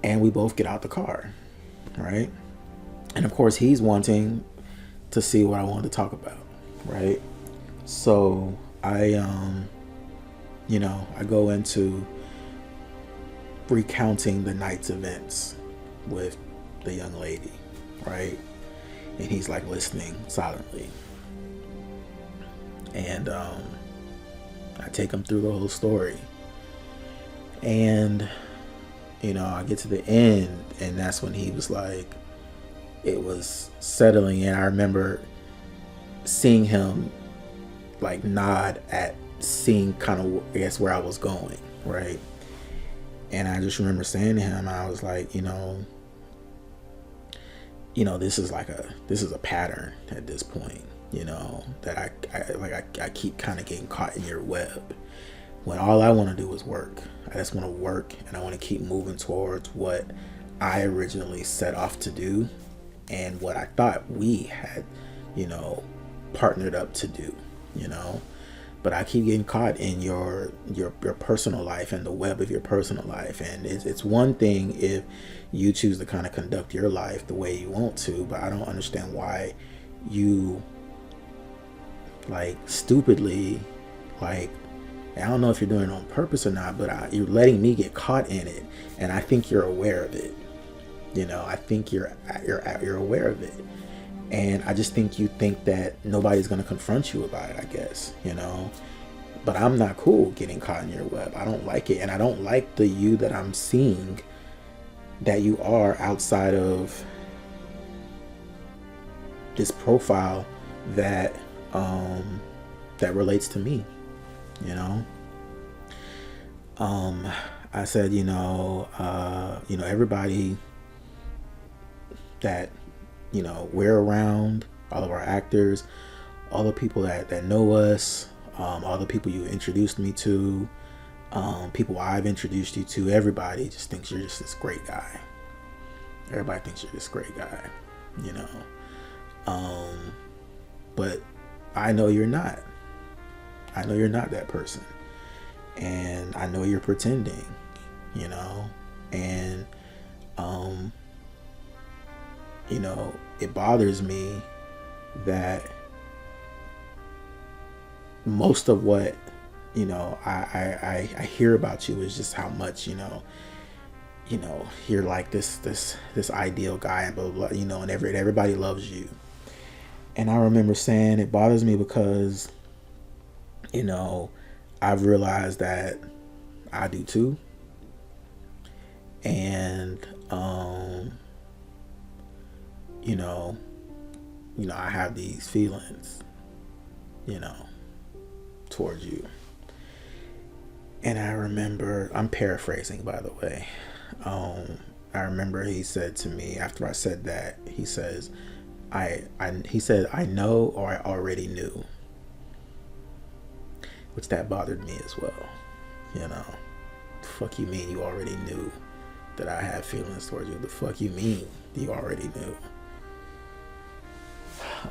And we both get out the car, right? And of course, he's wanting to see what I wanted to talk about, right? So I go into recounting the night's events with the young lady, right? And he's like listening silently. And I take him through the whole story. And, I get to the end, and that's when he was like, it was settling. And I remember seeing him like nod at seeing kind of, I guess, where I was going, right? And I just remember saying to him, I was like, this is a pattern at this point, that I keep kind of getting caught in your web when all I want to do is work. I just want to work, and I want to keep moving towards what I originally set off to do and what I thought we had, partnered up to do, but I keep getting caught in your personal life and the web of your personal life. And it's one thing if you choose to kind of conduct your life the way you want to, but I don't understand why you like stupidly, like, I don't know if you're doing it on purpose or not, but you're letting me get caught in it, and I think you're aware of it. I think you're aware of it, and I just think you think that nobody's gonna confront you about it, I guess, But I'm not cool getting caught in your web. I don't like it, and I don't like the you that I'm seeing that you are outside of this profile that that relates to me. I said, everybody that, we're around, all of our actors, all the people that know us, all the people you introduced me to, people I've introduced you to, everybody just thinks you're just this great guy. Everybody thinks you're this great guy, but I know you're not. I know you're not that person. And I know you're pretending, and, it bothers me that most of what, I hear about you is just how much, you're like this ideal guy and blah, blah, blah, and everybody loves you. And I remember saying it bothers me because, I've realized that I do too. And, I have these feelings, towards you. And I remember, I'm paraphrasing, by the way. I remember he said to me after I said that, he says, he said, I know, or I already knew. Which that bothered me as well. The fuck you mean you already knew that I had feelings towards you? The fuck you mean you already knew?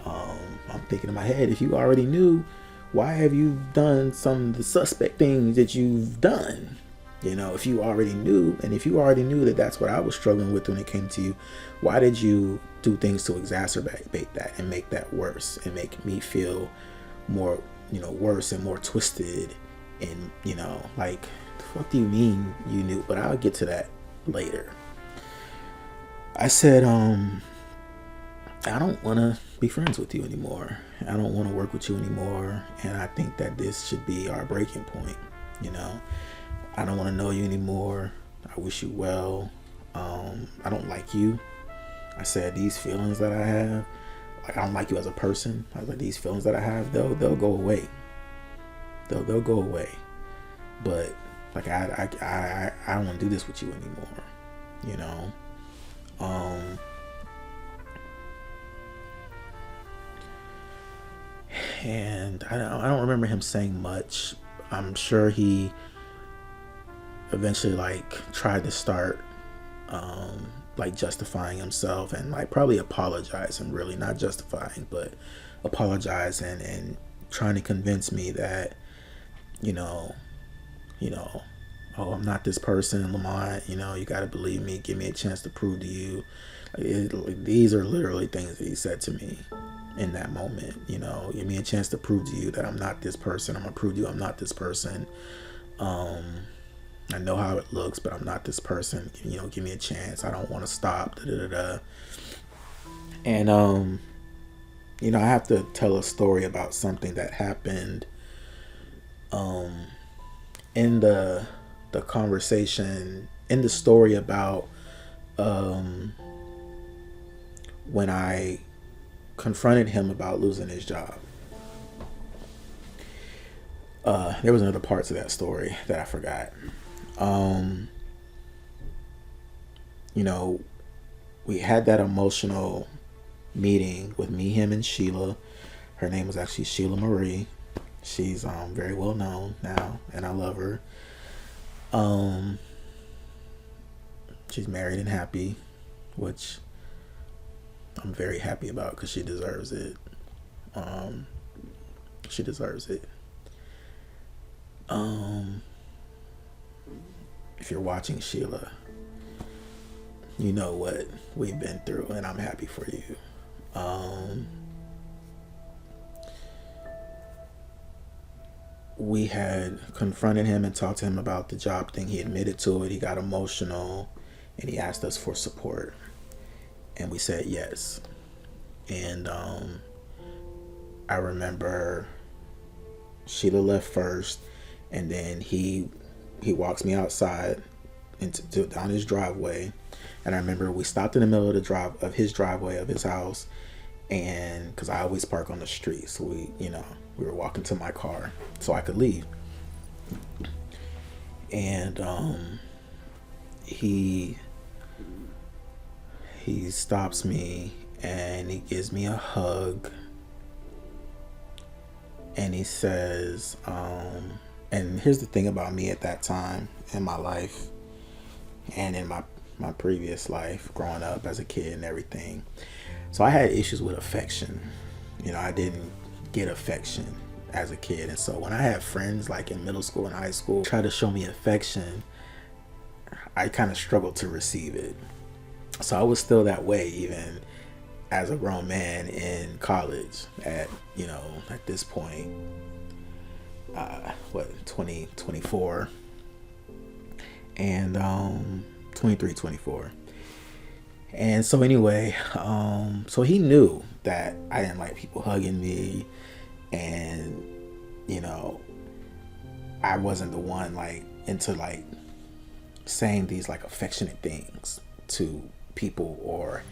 I'm thinking in my head, if you already knew, why have you done some of the suspect things that you've done? If you already knew, and if you already knew that that's what I was struggling with when it came to you, why did you do things to exacerbate that and make that worse and make me feel more, worse and more twisted? And, like, the fuck do you mean you knew? But I'll get to that later. I said, I don't want to be friends with you anymore. I don't want to work with you anymore. And I think that this should be our breaking point. I don't want to know you anymore. I wish you well. I don't like you. I said, these feelings that I have, like, I don't like you as a person. I was like, these feelings that I have, they'll go away. They'll go away. But like, I don't want to do this with you anymore. And I don't remember him saying much. I'm sure he eventually like tried to start like justifying himself and like probably apologizing, really not justifying, but apologizing and trying to convince me that oh, I'm not this person, Lamont. You know, you got to believe me. Give me a chance to prove to you. These are literally things that he said to me in that moment. You know, give me a chance to prove to you that I'm not this person. I'm gonna prove to you I'm not this person. I know how it looks, but I'm not this person. You know, give me a chance. I don't want to stop. Da, da, da, da. And you know, I have to tell a story about something that happened in the conversation, in the story about when I confronted him about losing his job. There was another parts of that story that I forgot. You know, we had that emotional meeting with me, him, and Sheila. Her name was actually Sheila Marie. She's very well known now, and I love her. She's married and happy, which I'm very happy about because she deserves it. She deserves it. If you're watching, Sheila, you know what we've been through, and I'm happy for you. We had confronted him and talked to him about the job thing. He admitted to it. He got emotional, and he asked us for support, and we said yes. And I remember Sheila left first, and then he walks me outside down his driveway. And I remember we stopped in the middle of his driveway of his house, and because I always park on the street, so we were walking to my car so I could leave. And he stops me and he gives me a hug, and he says, and here's the thing about me at that time in my life and in my previous life, growing up as a kid and everything. So I had issues with affection. You know, I didn't get affection as a kid. And so when I had friends like in middle school and high school try to show me affection, I kind of struggled to receive it. So I was still that way even as a grown man in college at this point, 24 and 23, 24. And so anyway, so he knew that I didn't like people hugging me, and I wasn't the one like into like saying these like affectionate things to people or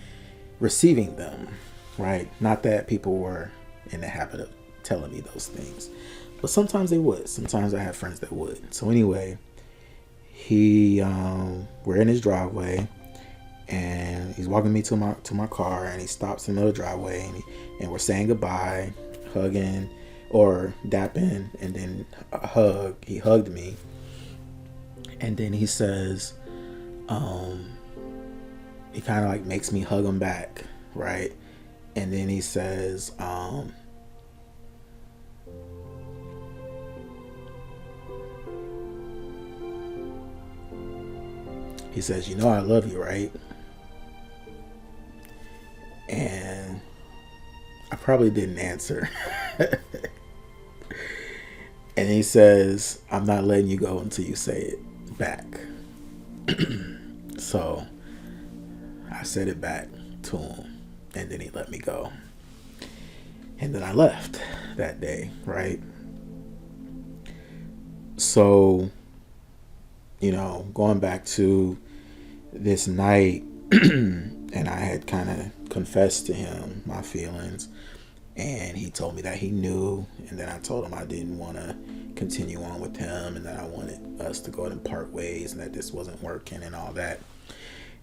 receiving them, right? Not that people were in the habit of telling me those things, but sometimes they would. Sometimes I had friends that would. So anyway, we're in his driveway, and he's walking me to my car, and he stops in the middle of the driveway, and we're saying goodbye, hugging or dapping, and then a hug. He hugged me, and then he says, he kind of like makes me hug him back, right? And then he says, he says, "You know I love you, right?" And I probably didn't answer. And he says, "I'm not letting you go until you say it back." So I said it back to him, and then he let me go. And then I left that day, right? So, going back to this night, and I had kind of confessed to him my feelings, and he told me that he knew, and then I told him I didn't want to continue on with him, and that I wanted us to go and part ways, and that this wasn't working and all that.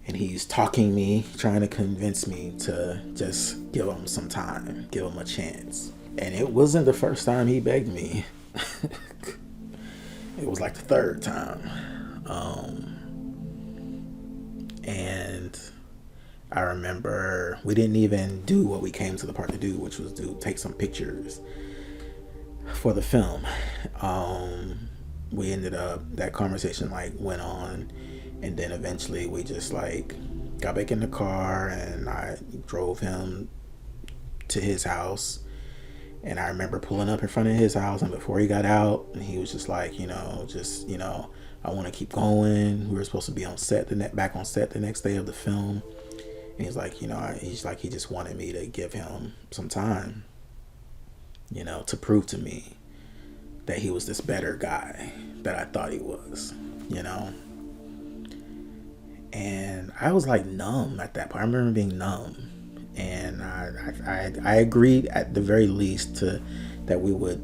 And he's talking me, trying to convince me to just give him some time, give him a chance. And it wasn't the first time he begged me. It was like the third time. And I remember we didn't even do what we came to the park to do, which was take some pictures for the film. we ended up, that conversation like went on, and then eventually we just like got back in the car and I drove him to his house. And I remember pulling up in front of his house, and before he got out, and he was just like, I want to keep going. We were supposed to be on set, back on set the next day of the film. And he's like, he just wanted me to give him some time, to prove to me that he was this better guy that I thought he was, And I was like numb at that point. I remember being numb. And I agreed at the very least that we would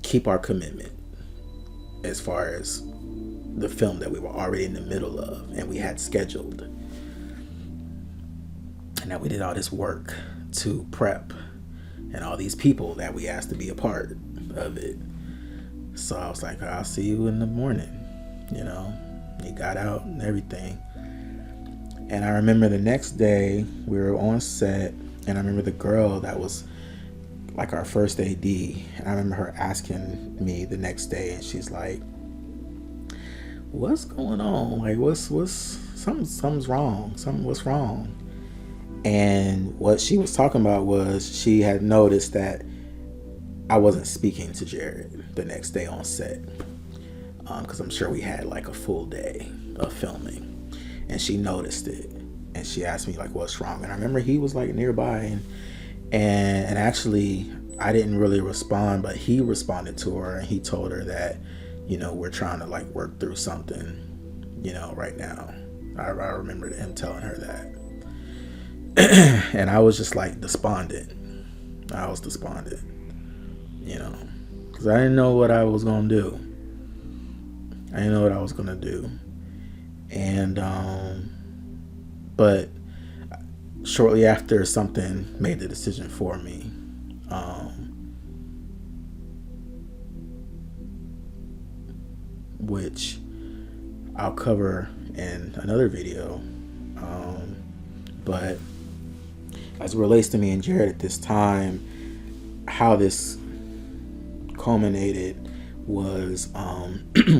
keep our commitment as far as the film that we were already in the middle of and we had scheduled. And that we did all this work to prep and all these people that we asked to be a part of it. So I was like, I'll see you in the morning. He got out and everything. And I remember the next day we were on set, and I remember the girl that was like our first AD, and I remember her asking me the next day, and she's like, what's going on? Like, something's wrong. What's wrong? And what she was talking about was she had noticed that I wasn't speaking to Jared the next day on set, because I'm sure we had like a full day of filming. And she noticed it, and she asked me like, what's wrong? And I remember he was like nearby, and actually I didn't really respond, but he responded to her, and he told her that, we're trying to like work through something, right now. I remember him telling her that. And I was just like despondent. I was despondent, because I didn't know what I was going to do. And but shortly after, something made the decision for me, which I'll cover in another video, but as it relates to me and Jared at this time, how this culminated was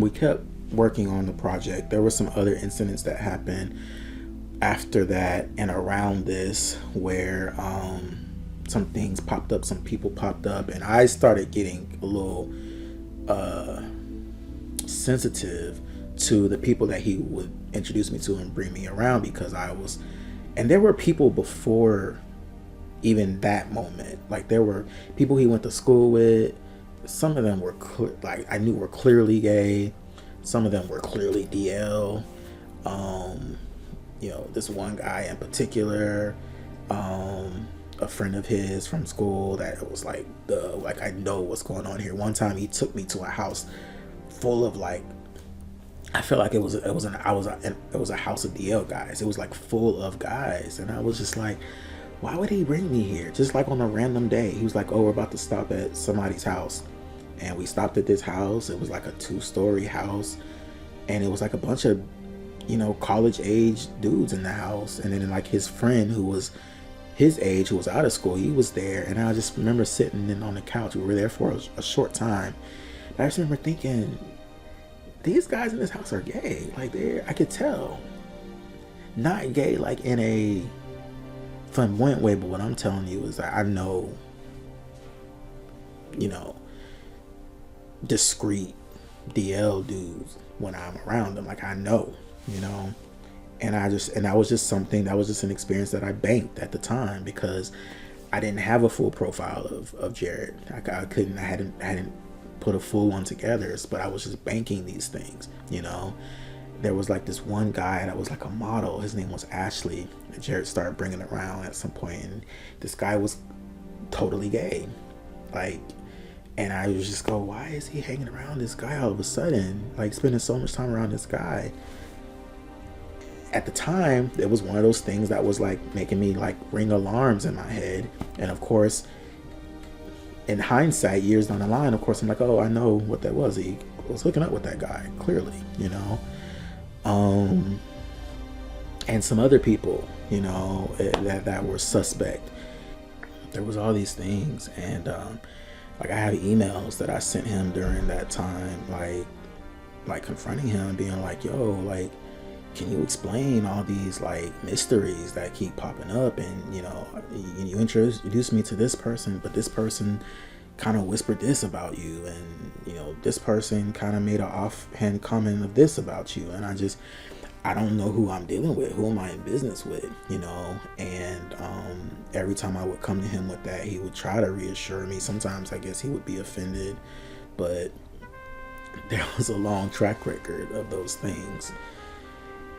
we kept working on the project. There were some other incidents that happened after that and around this where some things popped up, some people popped up, and I started getting a little sensitive to the people that he would introduce me to and bring me around, because and there were people before even that moment. Like, there were people he went to school with. Some of them were I knew were clearly gay. Some of them were clearly DL. This one guy in particular, a friend of his from school that was like, I know what's going on here. One time he took me to a house full of I feel like it was a house of DL guys. It was like full of guys, and I was just like, why would he bring me here? Just like on a random day, he was like, oh, we're about to stop at somebody's house. And we stopped at this house. It was like a 2-story house, and it was like a bunch of, college age dudes in the house. And then like his friend who was his age, who was out of school, he was there. And I just remember sitting in on the couch. We were there for a short time. But I just remember thinking, these guys in this house are gay. Like, I could tell. Not gay like in a flamboyant way, but what I'm telling you is that I know, discreet DL dudes when I'm around them. Like, I know, and that was just an experience that I banked at the time, because I didn't have a full profile of Jared. I hadn't put a full one together, but I was just banking these things. There was like this one guy that was like a model. His name was Ashley, and Jared started bringing it around at some point, and this guy was totally gay. And I was just go, why is he hanging around this guy all of a sudden? Like, spending so much time around this guy. At the time, it was one of those things that was like making me like ring alarms in my head. And of course, in hindsight, years down the line, of course, I'm like, oh, I know what that was. He was hooking up with that guy, clearly, and some other people, that were suspect. There was all these things, and Like I have emails that I sent him during that time, like confronting him and being like, yo, like, can you explain all these like mysteries that keep popping up? And you introduced me to this person, but this person kind of whispered this about you, and this person kind of made an offhand comment of this about you, and I don't know who I'm dealing with. Who am I in business with? And every time I would come to him with that, he would try to reassure me. Sometimes I guess he would be offended, but there was a long track record of those things.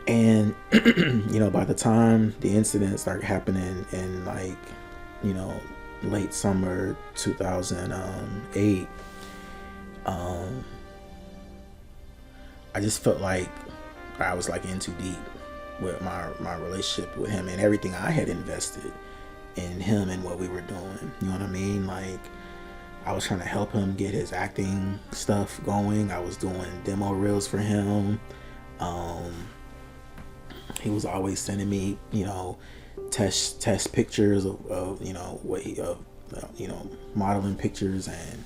And by the time the incident started happening in late summer 2008, I just felt like I was like in too deep with my relationship with him and everything I had invested in him and what we were doing. You know what I mean? Like, I was trying to help him get his acting stuff going. I was doing demo reels for him. He was always sending me, test pictures of modeling pictures and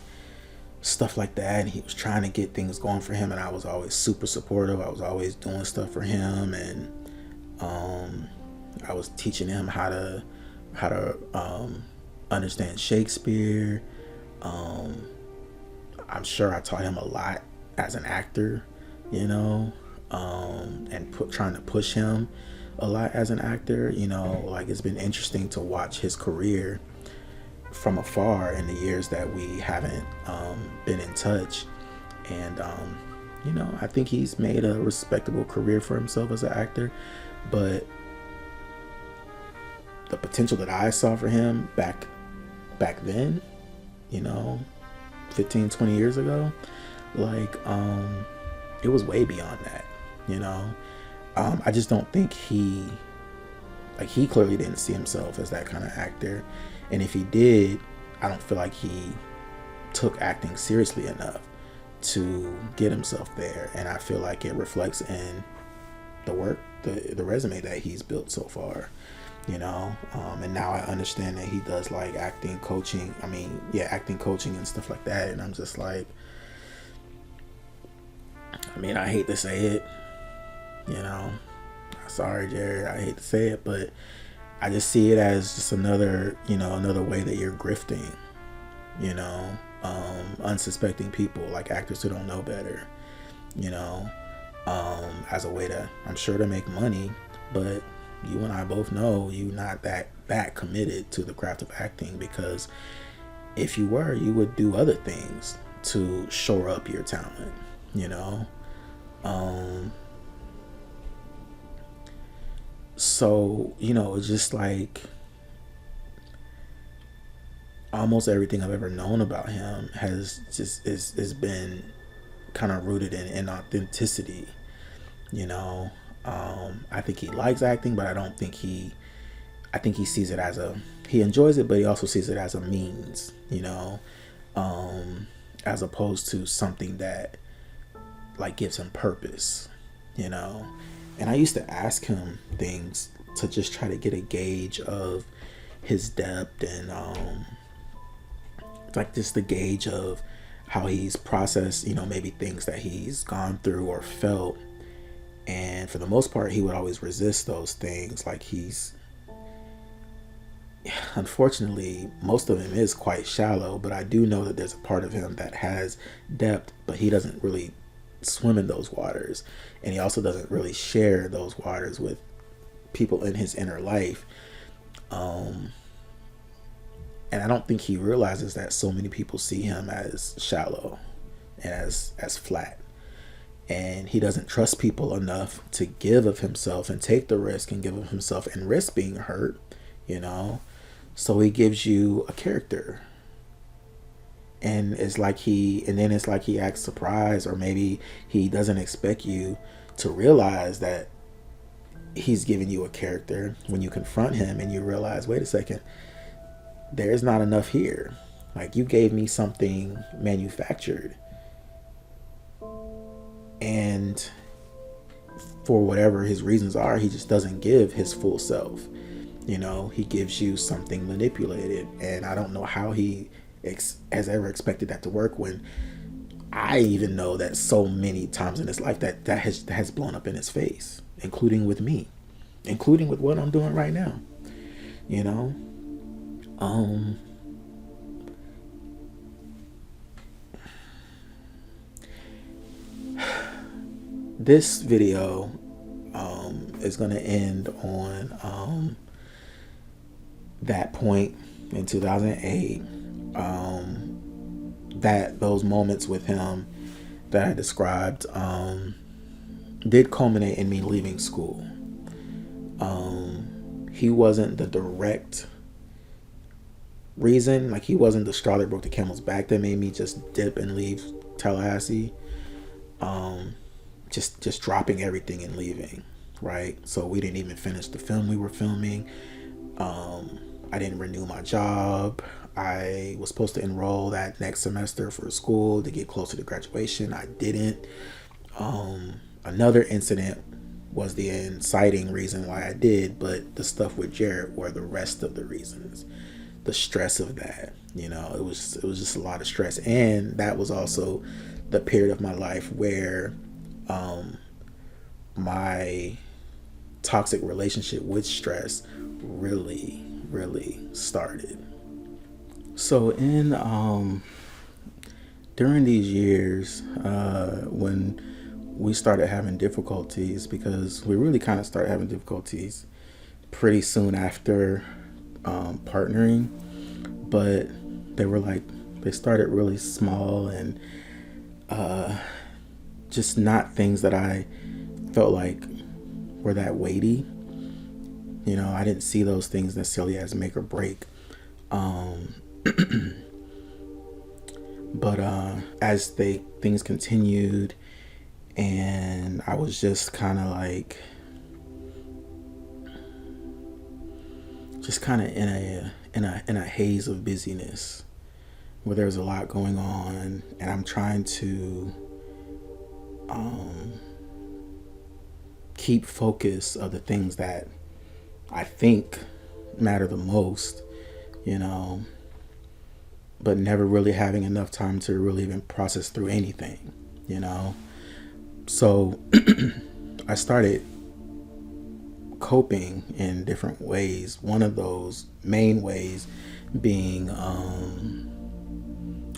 stuff like that. And he was trying to get things going for him, and I was always super supportive. I was always doing stuff for him, and I was teaching him how to understand Shakespeare. I'm sure I taught him a lot as an actor, and trying to push him a lot as an actor. Like, it's been interesting to watch his career from afar in the years that we haven't been in touch. And I think he's made a respectable career for himself as an actor, but the potential that I saw for him back then, 15, 20 years ago, like, it was way beyond that. I just don't think he clearly didn't see himself as that kind of actor. And if he did, I don't feel like he took acting seriously enough to get himself there. And I feel like it reflects in the work, the resume that he's built so far, and now I understand that he does like acting coaching and stuff like that. And I'm just like, I hate to say it, sorry, Jared, I hate to say it, but I just see it as just another way that you're grifting, unsuspecting people, like actors who don't know better, as a way to, I'm sure, to make money. But you and I both know you're not that committed to the craft of acting, because if you were, you would do other things to shore up your talent, So, it's just like almost everything I've ever known about him has been kind of rooted in authenticity. I think he likes acting, but I think he sees it he enjoys it, but he also sees it as a means, as opposed to something that like gives him purpose, And I used to ask him things to just try to get a gauge of his depth and like just the gauge of how he's processed, maybe things that he's gone through or felt. And for the most part, he would always resist those things. Like, unfortunately, most of him is quite shallow, but I do know that there's a part of him that has depth, but he doesn't really swim in those waters, and he also doesn't really share those waters with people in his inner life. And I don't think he realizes that so many people see him as shallow and as flat, and he doesn't trust people enough to give of himself and take the risk and give of himself and risk being hurt, so he gives you a character. And then it's like he acts surprised, or maybe he doesn't expect you to realize that he's giving you a character when you confront him and you realize, wait a second, there's not enough here. Like, you gave me something manufactured, and for whatever his reasons are, he just doesn't give his full self. He gives you something manipulated, and I don't know how he has ever expected that to work, when I even know that so many times in his life that has blown up in his face, including with me, including with what I'm doing right now, you know. This video is going to end on that point in 2008, that those moments with him that I described did culminate in me leaving school. He wasn't the direct reason, like he wasn't the straw that broke the camel's back that made me just dip and leave Tallahassee. Just dropping everything and leaving, right? So we didn't even finish the film we were filming. I didn't renew my job. I was supposed to enroll that next semester for school to get closer to graduation. I didn't. Another incident was the inciting reason why I did, but the stuff with Jared were the rest of the reasons. The stress of that, you know, it was just a lot of stress. And that was also the period of my life where my toxic relationship with stress really started. So in during these years, when we started having difficulties, because we really kind of started having difficulties pretty soon after partnering, but they started really small and just not things that I felt like were that weighty. You know, I didn't see those things necessarily as make or break. But as things continued, and I was just kind of like, in a haze of busyness, where there's a lot going on, and I'm trying to keep focus of the things that I think matter the most, you know, but never really having enough time to really even process through anything, you know. So I started coping in different ways. One of those main ways being,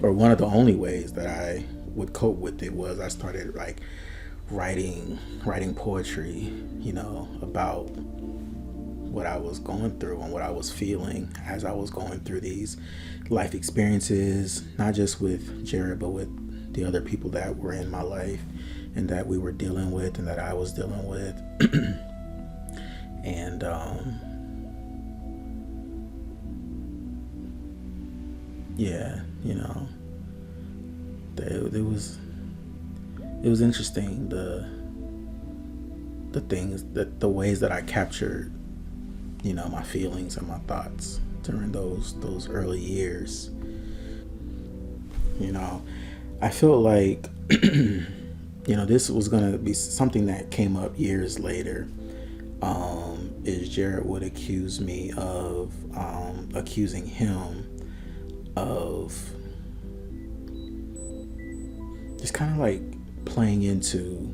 or one of the only ways that I would cope with it, was I started like writing poetry, you know, about what I was going through and what I was feeling as I was going through these life experiences, not just with Jared, but with the other people that were in my life and that we were dealing with and that I was dealing with. And yeah, you know, it was interesting, the things, that the ways that I captured, you know, my feelings and my thoughts during those early years. You know, I feel like you know, this was gonna be something that came up years later. Is Jared would accuse me of accusing him of just kind of like playing into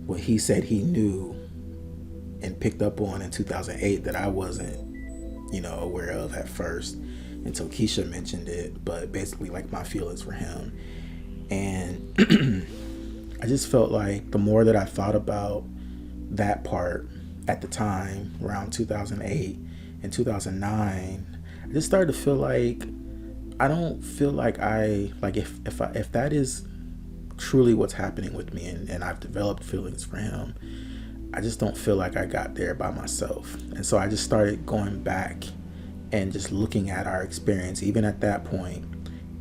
what he said he knew and picked up on in 2008 that I wasn't, you know, aware of at first until Keisha mentioned it, but basically like my feelings for him. And I just felt like the more that I thought about that part at the time, around 2008 and 2009, I just started to feel like I don't feel like if that is truly what's happening with me, and I've developed feelings for him, I just don't feel like I got there by myself. And so I just started going back and just looking at our experience even at that point,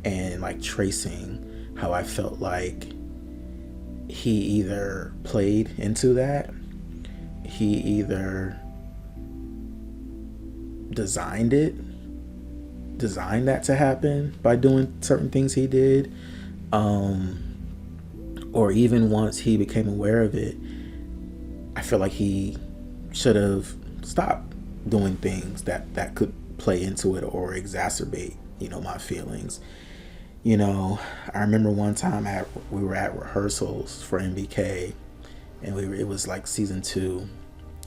and like tracing how I felt like he either played into that, he either designed that to happen by doing certain things he did, or even once he became aware of it, I feel like he should have stopped doing things that could play into it or exacerbate my feelings. I remember one time we were at rehearsals for MBK, and it was like season 2,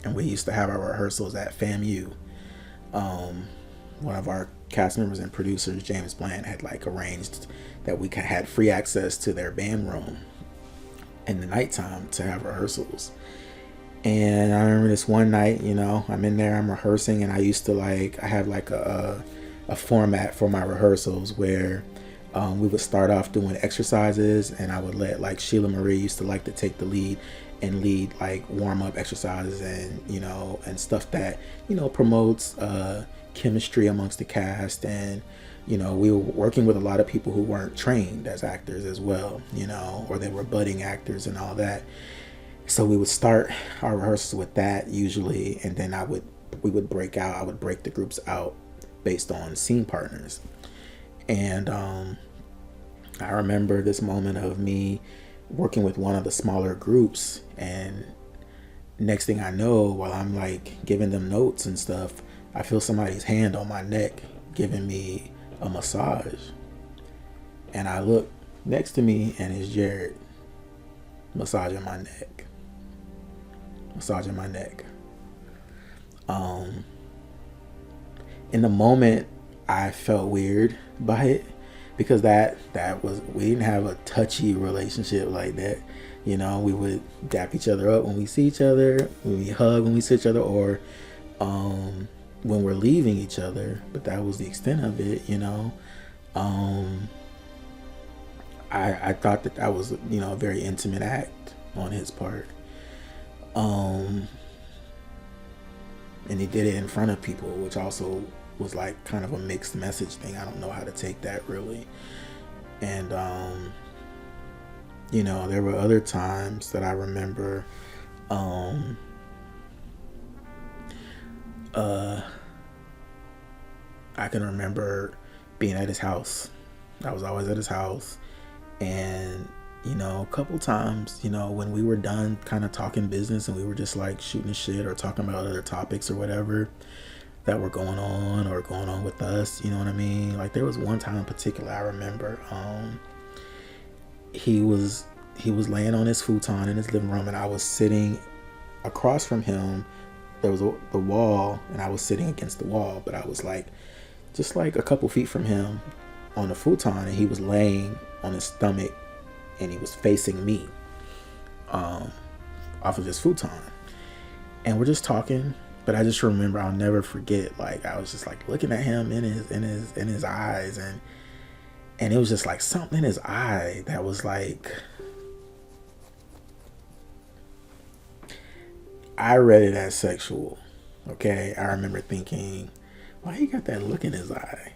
and we used to have our rehearsals at FAMU. One of our cast members and producers, James Bland, had like arranged that we had free access to their band room in the nighttime to have rehearsals. And I remember this one night, I'm in there, I'm rehearsing, and I used to I have like a format for my rehearsals where we would start off doing exercises, and I would let like Sheila Marie used to like to take the lead and lead like warm up exercises and and stuff that promotes chemistry amongst the cast. And we were working with a lot of people who weren't trained as actors as well, or they were budding actors and all that. So we would start our rehearsals with that usually, and then we would break out. I would break the groups out based on scene partners. And I remember this moment of me working with one of the smaller groups, and next thing I know, while I'm like giving them notes and stuff, I feel somebody's hand on my neck giving me a massage. And I look next to me, and it's Jared massaging my neck. In the moment, I felt weird by it, because that was, we didn't have a touchy relationship like that. We would dap each other up when we see each other, when we hug when we see each other, or when we're leaving each other, but that was the extent of it. I thought that was a very intimate act on his part. And he did it in front of people, which also was like kind of a mixed message thing. I don't know how to take that really. And there were other times that I remember I can remember being at his house. I was always at his house, and a couple times, when we were done kind of talking business and we were just like shooting shit or talking about other topics or whatever that were going on with us, you know what I mean? Like there was one time in particular I remember he was laying on his futon in his living room, and I was sitting across from him. There was the wall, and I was sitting against the wall, but I was like just like a couple feet from him on the futon, and he was laying on his stomach and he was facing me off of his futon, and we're just talking. But I just remember, I'll never forget, like I was just like looking at him in his eyes, and it was just like something in his eye that was like, I read it as sexual. Okay, I remember thinking, why he got that look in his eye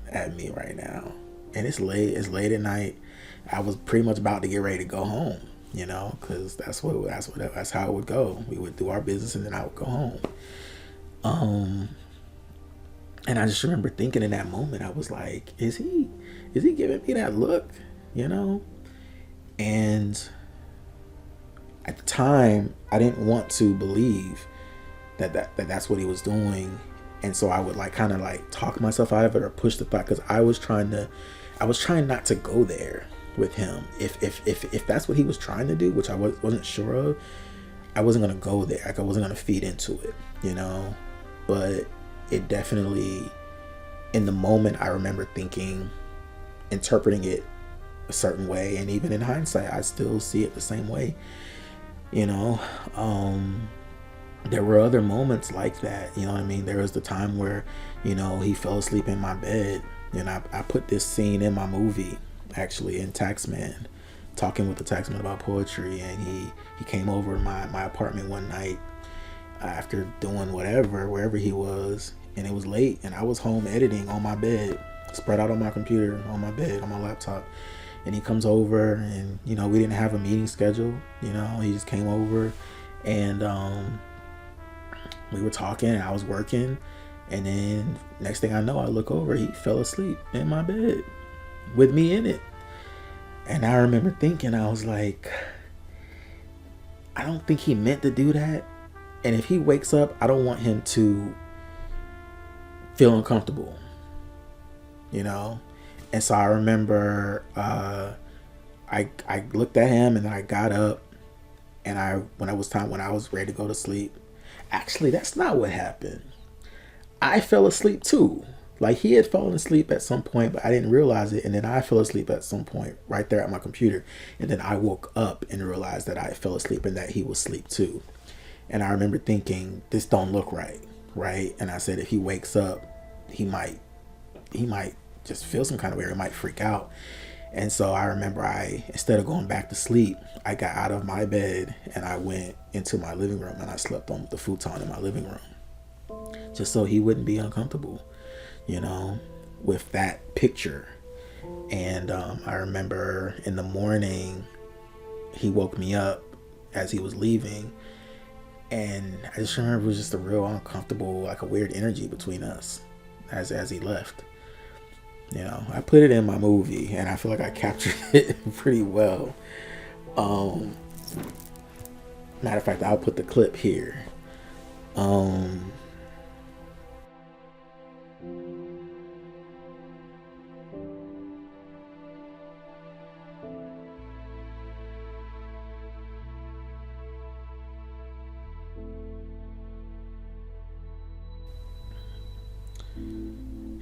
at me right now? And it's late at night. I was pretty much about to get ready to go home, because that's how it would go. We would do our business, and then I would go home. And I just remember thinking in that moment, I was like, is he giving me that look, And at the time, I didn't want to believe that's what he was doing, and so I would like kind of like talk myself out of it or push the thought, because I was trying not to go there with him. If that's what he was trying to do, which I wasn't sure of, I wasn't gonna go there. Like I wasn't gonna feed into it, But it definitely, in the moment, I remember interpreting it a certain way, and even in hindsight, I still see it the same way. There were other moments like that, you know what I mean? There was the time where, he fell asleep in my bed, and I put this scene in my movie, actually, in Taxman, talking with the Taxman about poetry, and he came over my apartment one night after doing wherever he was, and it was late, and I was home editing on my bed, spread out on my computer, on my bed, on my laptop. And he comes over, and we didn't have a meeting scheduled. He just came over, and we were talking, and I was working, and then next thing I know, I look over, he fell asleep in my bed with me in it. And I remember thinking, I was like, I don't think he meant to do that, and if he wakes up, I don't want him to feel uncomfortable. you know. And so I remember I looked at him, and then I got up, and when I was ready to go to sleep. Actually, that's not what happened. I fell asleep too. Like, he had fallen asleep at some point, but I didn't realize it. And then I fell asleep at some point right there at my computer. And then I woke up and realized that I fell asleep and that he was asleep too. And I remember thinking, this don't look right, right? And I said, if he wakes up, he might just feel some kind of way, or he might freak out. And so I remember instead of going back to sleep, I got out of my bed and I went into my living room, and I slept on the futon in my living room, just so he wouldn't be uncomfortable, you know, with that picture. And I remember in the morning, he woke me up as he was leaving, and I just remember it was just a real uncomfortable, like a weird energy between us as he left. You know, I put it in my movie, and I feel like I captured it pretty well. Matter of fact, I'll put the clip here.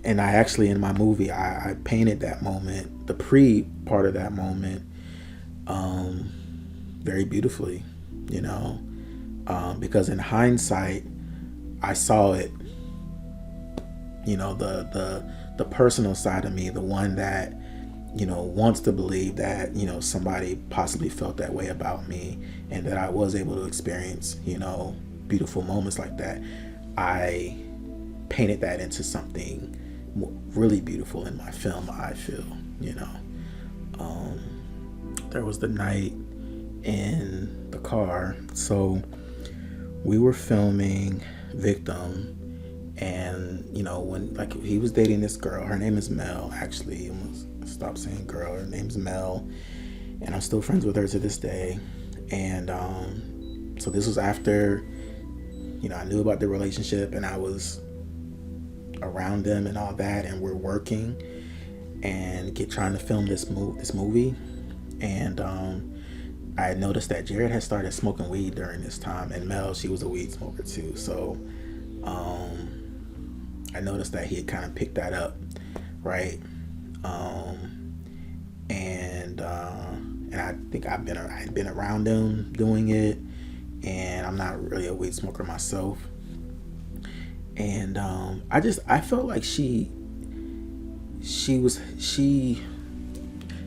And I actually, in my movie, I painted that moment, the pre part of that moment, very beautifully, you know, because in hindsight, I saw it, you know, the personal side of me, the one that, you know, wants to believe that, you know, somebody possibly felt that way about me, and that I was able to experience, you know, beautiful moments like that. I painted that into something really beautiful in my film, I feel, you know. There was the night in the car. So we were filming Victim, and, you know, when, like, he was dating this girl, her name is Mel, actually. Stop saying girl, her name's Mel, and I'm still friends with her to this day. And so this was after, you know, I knew about the relationship, and I was around them and all that, and we're working and trying to film this movie. And I had noticed that Jared had started smoking weed during this time, and Mel, she was a weed smoker too. So I noticed that he had kind of picked that up, right? And I think I had been around them doing it, and I'm not really a weed smoker myself. And I felt like she,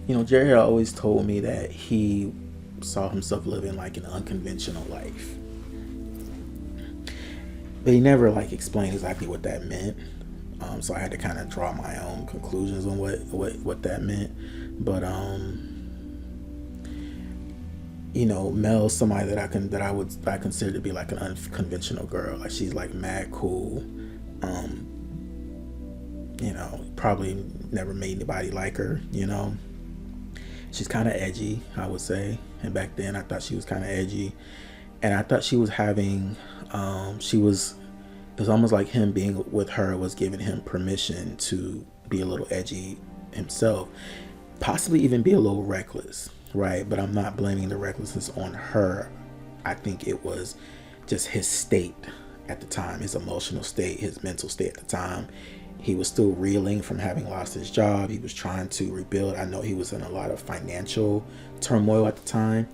you know, Jared had always told me that he saw himself living like an unconventional life, but he never like explained exactly what that meant. So I had to kind of draw my own conclusions on what that meant. But you know, Mel's somebody that I consider to be like an unconventional girl. Like, she's like mad cool. You know, probably never made anybody like her, you know. She's kind of edgy, I would say. And back then I thought she was kind of edgy. And I thought she was having, it was almost like him being with her was giving him permission to be a little edgy himself. Possibly even be a little reckless, right? But I'm not blaming the recklessness on her. I think it was just his state at the time, his emotional state, his mental state at the time. He was still reeling from having lost his job. He was trying to rebuild. I know he was in a lot of financial turmoil at the time,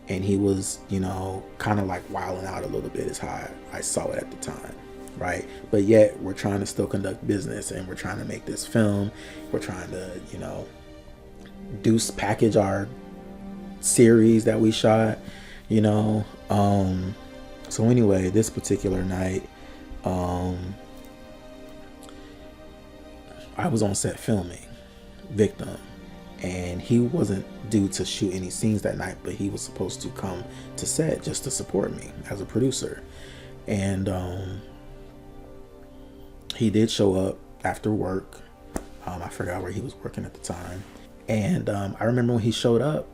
and he was, you know, kind of like wilding out a little bit, is how I saw it at the time, right? But yet we're trying to still conduct business, and we're trying to make this film. We're trying to, you know, package our series that we shot, you know. So anyway, this particular night, I was on set filming Victim, and he wasn't due to shoot any scenes that night, but he was supposed to come to set just to support me as a producer. And he did show up after work. I forgot where he was working at the time. And I remember when he showed up,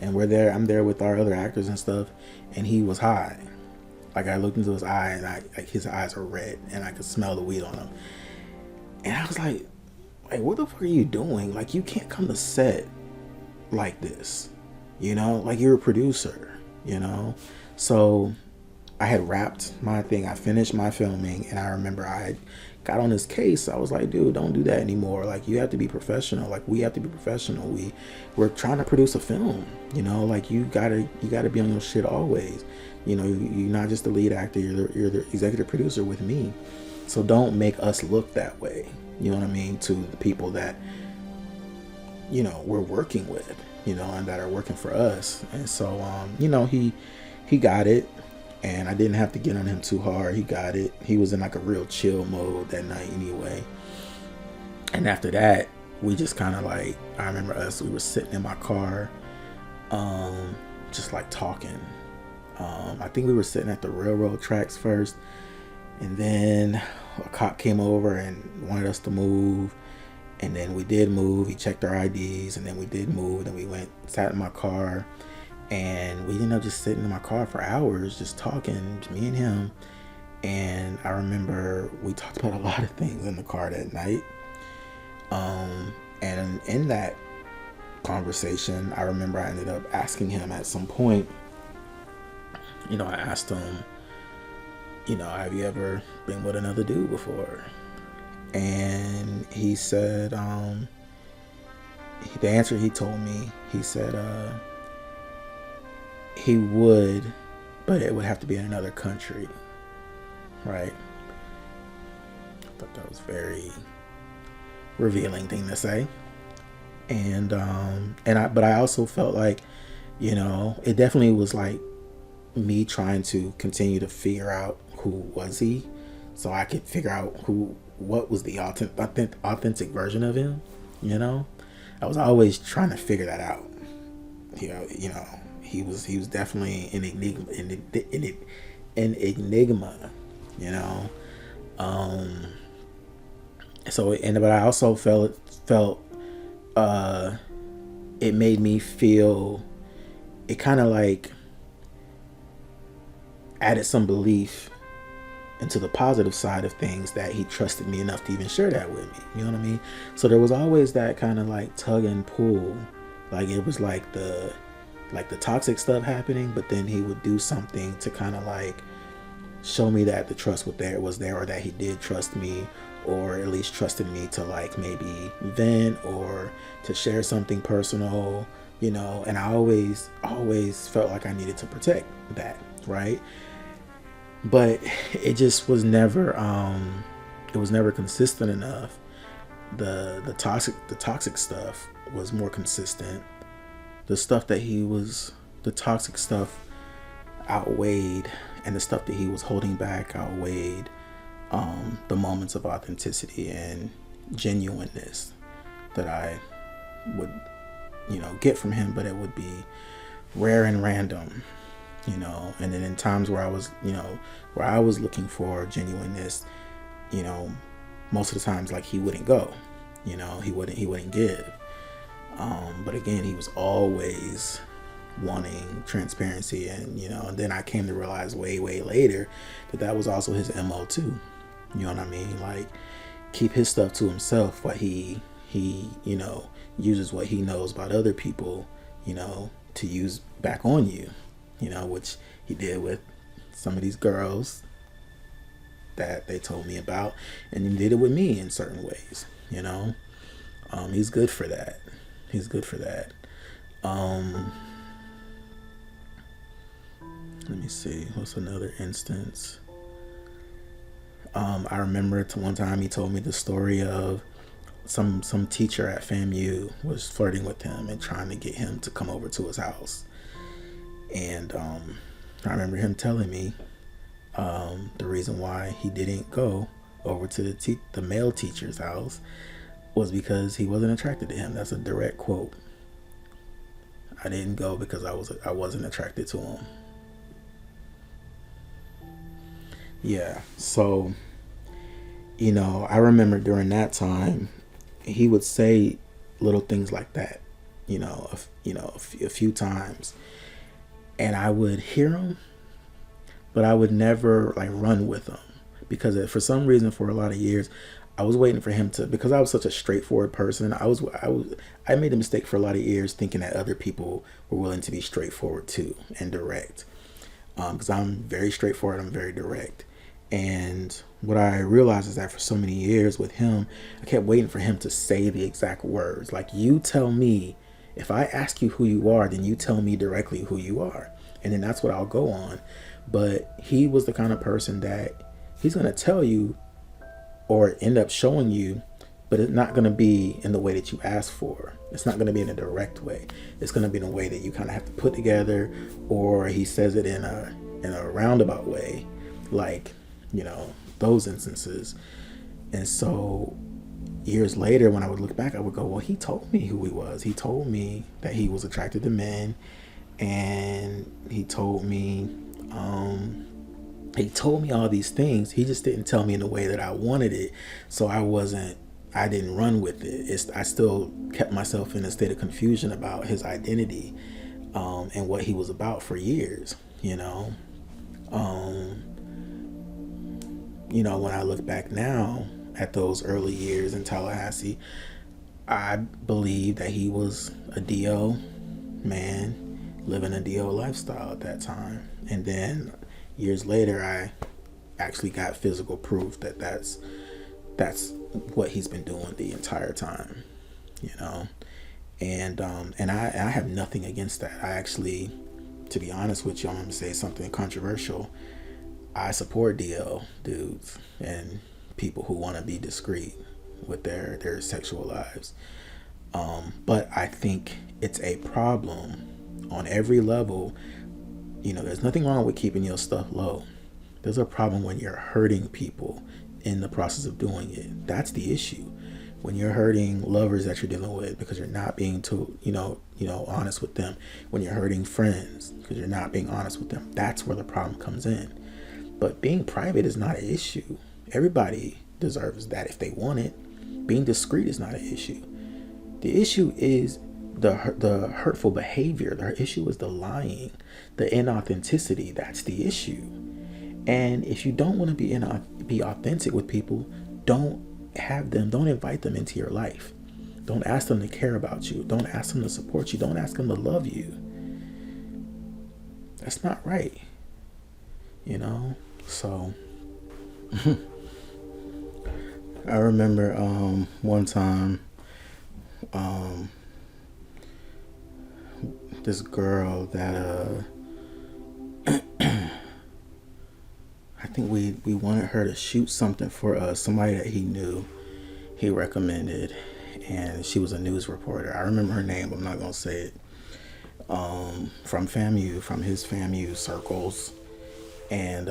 and I'm there with our other actors and stuff, and he was high. Like, I looked into his eye, and his eyes are red, and I could smell the weed on him. And I was like, like, what the fuck are you doing? Like, you can't come to set like this, you know, like you're a producer, you know. So I had wrapped my thing, I finished my filming, and I remember I had got on this case. I was like, dude, don't do that anymore. Like, you have to be professional. Like, we have to be professional. We're trying to produce a film, you know. Like, you gotta be on your shit always, you know. You're not just the lead actor, you're the executive producer with me, so don't make us look that way, you know what I mean, to the people that, you know, we're working with, you know, and that are working for us. And so you know, he got it, and I didn't have to get on him too hard. He got it. He was in like a real chill mode that night anyway. And after that, we just kind of like, I remember we were sitting in my car, just like talking. I think we were sitting at the railroad tracks first, and then a cop came over and wanted us to move. And then we did move. He checked our IDs, and then we did move. Then we sat in my car, and we ended up just sitting in my car for hours, just talking, just me and him. And I remember we talked about a lot of things in the car that night. And in that conversation, I remember I ended up asking him at some point, you know, I asked him, you know, have you ever been with another dude before? And he said, the answer he told me, he said, he would, but it would have to be in another country, right? I thought that was very revealing thing to say. But I also felt like, you know, it definitely was like me trying to continue to figure out who was he, so I could figure out what was the authentic version of him, you know. I was always trying to figure that out. You know, he was definitely an enigma, you know. But I also felt it made me feel, it kind of like added some belief into the positive side of things that he trusted me enough to even share that with me, you know what I mean? So there was always that kind of like tug and pull, like it was like the toxic stuff happening, but then he would do something to kind of like show me that the trust was there, or that he did trust me, or at least trusted me to like maybe vent or to share something personal, you know. And I always felt like I needed to protect that, right? But it just was never consistent enough. The toxic stuff was more consistent. The toxic stuff outweighed, and the stuff that he was holding back outweighed the moments of authenticity and genuineness that I would, you know, get from him, but it would be rare and random, you know. And then in times where I was looking for genuineness, you know, most of the times, like, he wouldn't go, you know, he wouldn't give. But again, he was always wanting transparency, and, you know, and then I came to realize way later that was also his MO too. You know what I mean? Like, keep his stuff to himself, but he you know, uses what he knows about other people, you know, to use back on you, you know, which he did with some of these girls that they told me about, and he did it with me in certain ways, you know. He's good for that. Let me see, what's another instance? I remember one time he told me the story of some teacher at FAMU was flirting with him and trying to get him to come over to his house. And I remember him telling me the reason why he didn't go over to the male teacher's house was because he wasn't attracted to him. That's a direct quote. I didn't go because I wasn't attracted to him. Yeah, so, you know, I remember during that time, he would say little things like that, a few times, and I would hear him, but I would never like run with him, because for some reason, for a lot of years, I was waiting for him to, because I was such a straightforward person. I made a mistake for a lot of years thinking that other people were willing to be straightforward too and direct. Because I'm very straightforward, I'm very direct. And what I realized is that for so many years with him, I kept waiting for him to say the exact words. Like, you tell me, if I ask you who you are, then you tell me directly who you are. And then that's what I'll go on. But he was the kind of person that he's going to tell you or end up showing you, but it's not going to be in the way that you ask for. It's not going to be in a direct way. It's going to be in a way that you kind of have to put together, or he says it in a roundabout way, like, you know, those instances. And so years later, when I would look back, I would go, well, he told me who he was. He told me that he was attracted to men, and he told me all these things. He just didn't tell me in the way that I wanted it. So I didn't run with it. I still kept myself in a state of confusion about his identity, and what he was about for years, you know. When I look back now at those early years in Tallahassee, I believe that he was a DO man living a DO lifestyle at that time. And then years later, I actually got physical proof that that's what he's been doing the entire time, you know. And I have nothing against that. I actually, to be honest with you, I'm going to say something controversial. I support DL dudes and people who want to be discreet with their sexual lives. But I think it's a problem on every level. You know, there's nothing wrong with keeping your stuff low. There's a problem when you're hurting people in the process of doing it. That's the issue. When you're hurting lovers that you're dealing with because you're not being too, honest with them. When you're hurting friends because you're not being honest with them. That's where the problem comes in. But being private is not an issue. Everybody deserves that if they want it. Being discreet is not an issue. The issue is the hurtful behavior. The issue is the lying, the inauthenticity. That's the issue. And if you don't want to be authentic with people, don't invite them into your life. Don't ask them to care about you. Don't ask them to support you. Don't ask them to love you. That's not right. You know? So I remember one time this girl that I think we wanted her to shoot something for us, somebody that he knew, he recommended, and she was a news reporter. I remember her name, but I'm not gonna say it. From his FAMU circles. And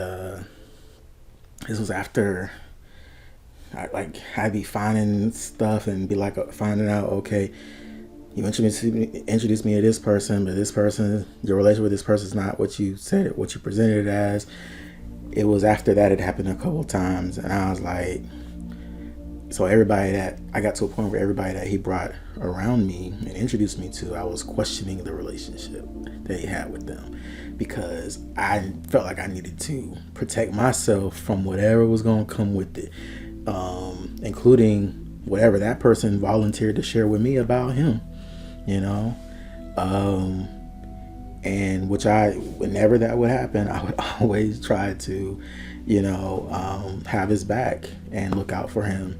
this was after I'd be finding stuff and be like finding out, okay, you introduced me to this person, but this person, your relationship with this person is not what you said, what you presented it as. It was after that it happened a couple of times, and I was like, so I got to a point where everybody that he brought around me and introduced me to, I was questioning the relationship that he had with them, because I felt like I needed to protect myself from whatever was going to come with it, including whatever that person volunteered to share with me about him, you know. And whenever that would happen, I would always try to, have his back and look out for him.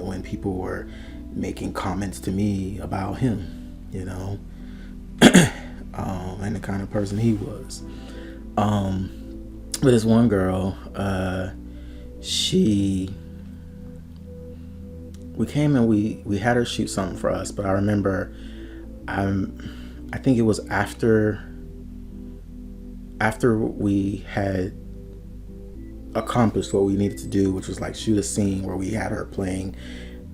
When people were making comments to me about him, and the kind of person he was. But this one girl, we came and we had her shoot something for us, but I remember, I think it was after we had accomplished what we needed to do, which was like shoot a scene where we had her playing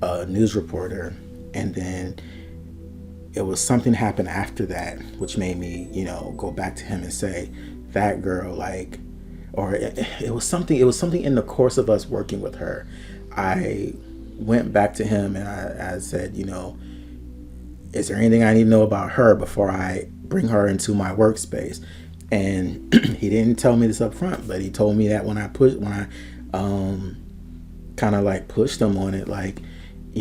a news reporter, and then it was something happened after that which made me go back to him and say, that girl, it was something in the course of us working with her. I went back to him and I said, is there anything I need to know about her before I bring her into my workspace? And he didn't tell me this up front, but he told me that when I kind of like pushed him on it, like,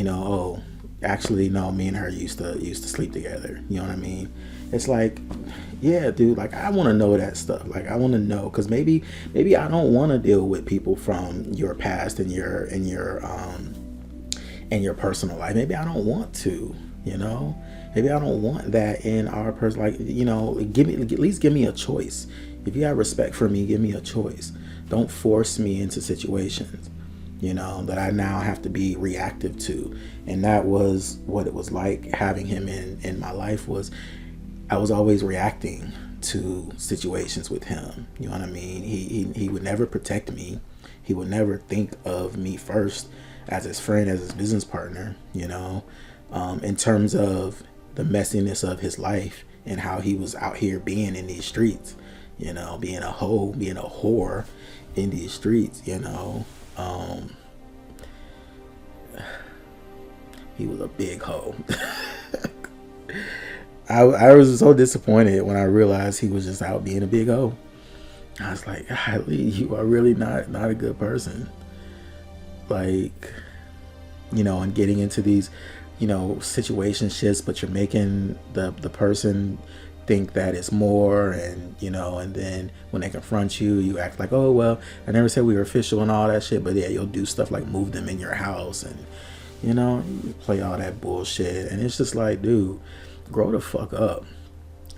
oh, actually, no, me and her used to sleep together. You know what I mean? It's like, yeah, dude, like, I want to know that stuff. Like, I want to know, because maybe I don't want to deal with people from your past and your personal life. Maybe I don't want to, maybe I don't want that in our person. Like, at least give me a choice. If you have respect for me, give me a choice. Don't force me into situations, that I now have to be reactive to. And that was what it was like having him in my life. Was I was always reacting to situations with him. You know what I mean? He would never protect me. He would never think of me first as his friend, as his business partner, in terms of the messiness of his life and how he was out here being in these streets, being a hoe, being a whore in these streets, he was a big hoe. I was so disappointed when I realized he was just out being a big hoe. I was like, golly, you are really not a good person. Like, and getting into these, situationships, but you're making the person think that it's more, and and then when they confront you, you act like, oh, well, I never said we were official and all that shit. But yeah, you'll do stuff like move them in your house, and you play all that bullshit. And it's just like, dude, grow the fuck up.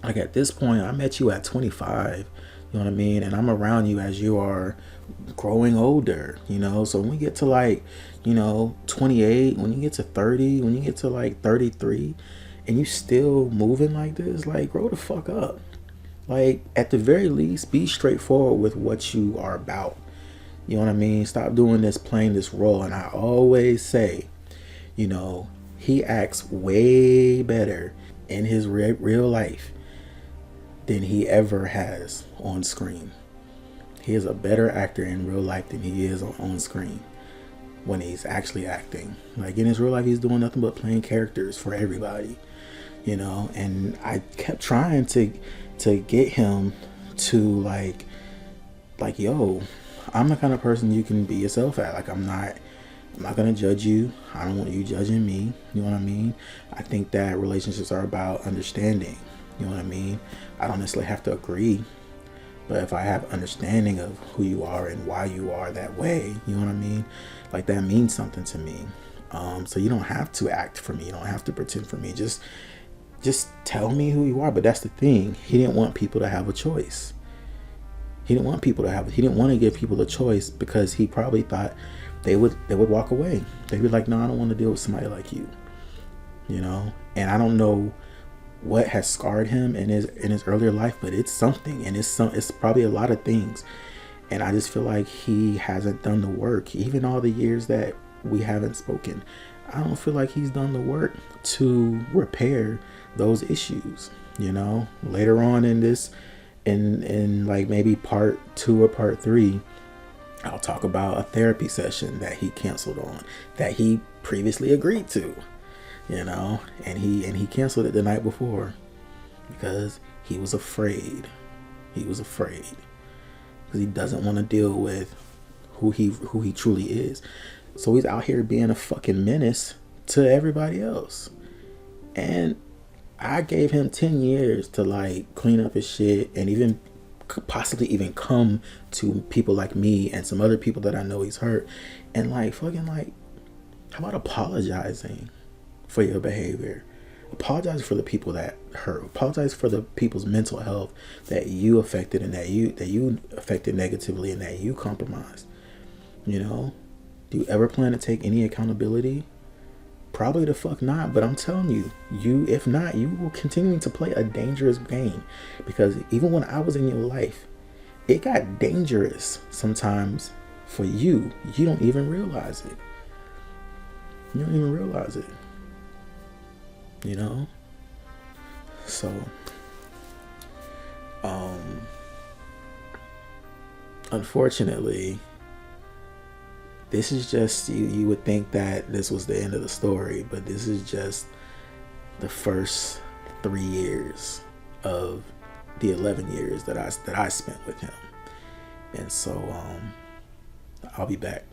Like, at this point, I met you at 25, you know what I mean? And I'm around you as you are growing older, so when we get to like, 28, when you get to 30, when you get to like 33, and you still moving like this, like, grow the fuck up. Like, at the very least, be straightforward with what you are about. You know what I mean? Stop doing this, playing this role. And I always say, he acts way better in his real life than he ever has on screen. He is a better actor in real life than he is on screen when he's actually acting. Like, in his real life, he's doing nothing but playing characters for everybody, and I kept trying to get him to like, yo, I'm the kind of person you can be yourself at. Like, I'm not gonna judge you. I don't want you judging me. You know what I mean? I think that relationships are about understanding. You know what I mean? I don't necessarily have to agree, but if I have understanding of who you are and why you are that way, you know what I mean? Like, that means something to me. So you don't have to act for me. You don't have to pretend for me. Just tell me who you are. But that's the thing. He didn't want people to have a choice. He didn't want to give people a choice, because he probably thought they would walk away. They'd be like, no, I don't want to deal with somebody like you. And I don't know what has scarred him in his earlier life, but it's something, and it's probably a lot of things. And I just feel like he hasn't done the work. Even all the years that we haven't spoken, I don't feel like he's done the work to repair those issues. Later on in this, in like maybe part 2 or part 3, I'll talk about a therapy session that he canceled on, that he previously agreed to, and he canceled it the night before because he was afraid. Because he doesn't want to deal with who he truly is. So he's out here being a fucking menace to everybody else. And I gave him 10 years to like clean up his shit, and even possibly even come to people like me and some other people that I know he's hurt, and like fucking like, how about apologizing for your behavior? Apologize for the people that hurt. Apologize for the people's mental health that you affected, and that you affected negatively, and that you compromised. Do you ever plan to take any accountability? Probably the fuck not. But I'm telling you, if not, you will continue to play a dangerous game, because even when I was in your life, it got dangerous sometimes for you. You don't even realize it. So unfortunately, this is just, you would think that this was the end of the story, but this is just the first 3 years of the 11 years that I spent with him. And so I'll be back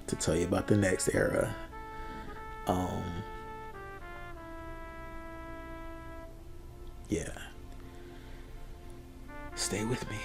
to tell you about the next era. Yeah. Stay with me.